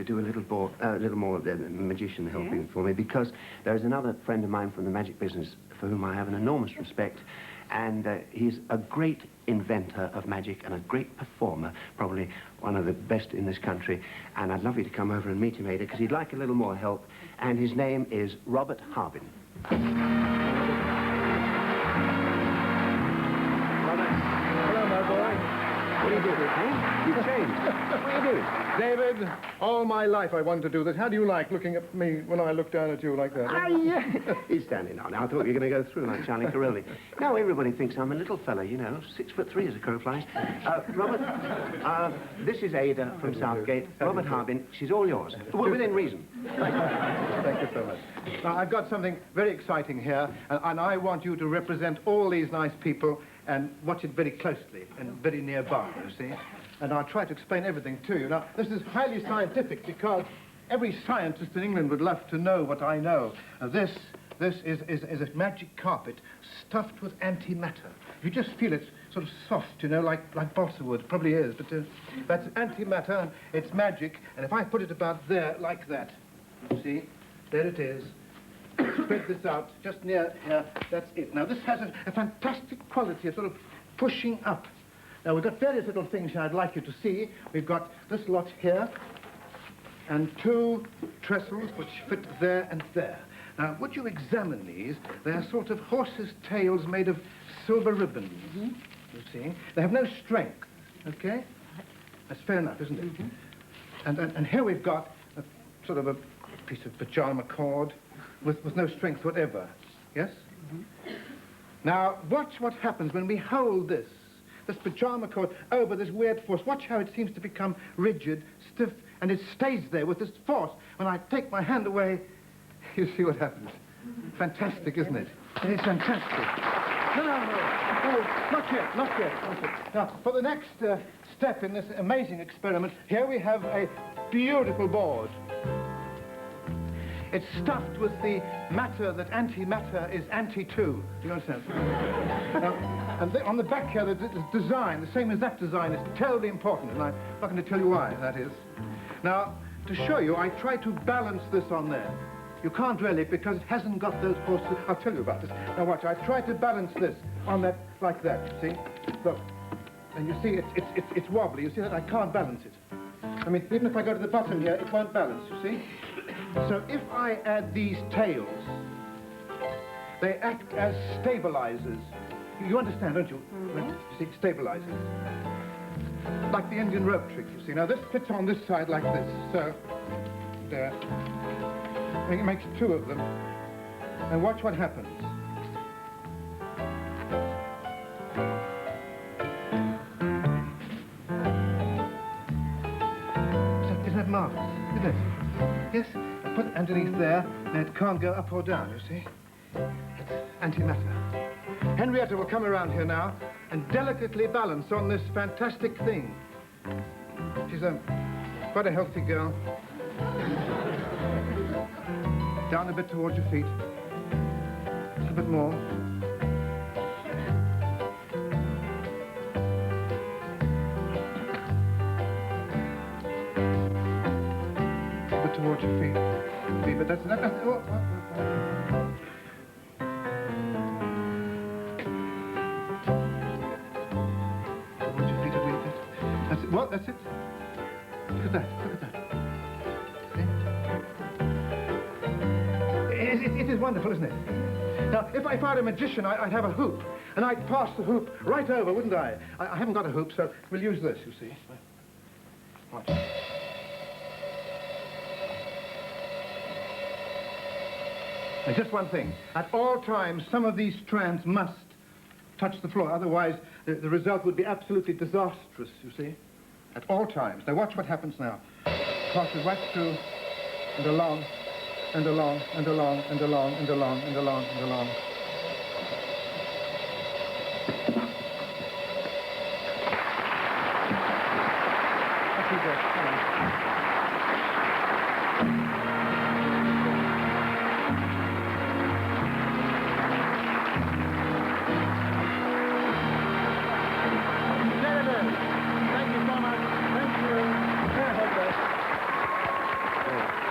do a little more of the magician helping for me, because there's another friend of mine from the magic business for whom I have an enormous respect, and he's a great inventor of magic and a great performer, probably one of the best in this country, and I'd love you to come over and meet him, Ada, because he'd like a little more help, and his name is Robert Harbin. Hello, my boy. What are you doing, eh? You've changed. What are you doing? David, all my life I wanted to do this. How do you like looking at me when I look down at you like that? Ah, yeah. He's standing on. I thought you were going to go through like Charlie Carelli. No, everybody thinks I'm a little fella, you know, 6'3" as a crow flies. Robert, this is Ada from Southgate. Robert Harbin, she's all yours. Well, within reason. Thank you so much. Now, I've got something very exciting here, and I want you to represent all these nice people and watch it very closely and very nearby, you see. And I'll try to explain everything to you. Now, this is highly scientific because every scientist in England would love to know what I know. This is a magic carpet stuffed with antimatter. You just feel it's sort of soft, you know, like balsa wood. Probably is, but that's antimatter, and it's magic. And if I put it about there, like that, you see, there it is. Spread this out just near here. That's it. Now, this has a fantastic quality of sort of pushing up. Now, we've got various little things here I'd like you to see. We've got this lot here and 2 trestles which fit there and there. Now, would you examine these? They're sort of horses' tails made of silver ribbons, you see. They have no strength, okay? That's fair enough, isn't it? And here we've got a sort of a piece of pajama cord with no strength whatever, yes? Now, watch what happens when we hold this pajama cord over this weird force. Watch how it seems to become rigid, stiff, and it stays there with this force. When I take my hand away, you see what happens. Fantastic, isn't it? It is fantastic. No, not yet. Now, for the next step in this amazing experiment, here we have a beautiful board. It's stuffed with the matter that antimatter is anti-to. Do you understand? And on the back here, the design, the same as that design, is terribly important, and I'm not going to tell you why that is. Now, to show you, I try to balance this on there. You can't really, because it hasn't got those forces. I'll tell you about this. Now, watch. I try to balance this on that, like that, see? Look. And you see, it's wobbly. You see that? I can't balance it. I mean, even if I go to the bottom here, it won't balance, you see? So if I add these tails, they act as stabilizers. You understand, don't you? You see, stabilizers. Like the Indian rope trick, you see. Now, this fits on this side like this, so there. It makes 2 of them. And watch what happens. Isn't that marvelous? Isn't it? Yes? I put it underneath there, and it can't go up or down, you see? It's antimatter. Henrietta will come around here now and delicately balance on this fantastic thing. She's quite a healthy girl. Down a bit towards your feet. Just a bit more. A bit towards your feet. See, but that's oh. Towards your feet a wee bit. That's it. What? That's it. Look at that. Look at that. It is wonderful, isn't it? Now, if I were a magician, I'd have a hoop, and I'd pass the hoop right over, wouldn't I? I haven't got a hoop, so we'll use this, you see. Watch. And just one thing. At all times, some of these strands must touch the floor. Otherwise, the result would be absolutely disastrous, you see. At all times. Now, watch what happens now. Passes right through and along. And along, and along, and along, and along, and along, and along. Up you go. Come on. There it is. Thank you so much. Thank you. Here, hold this. Thanks.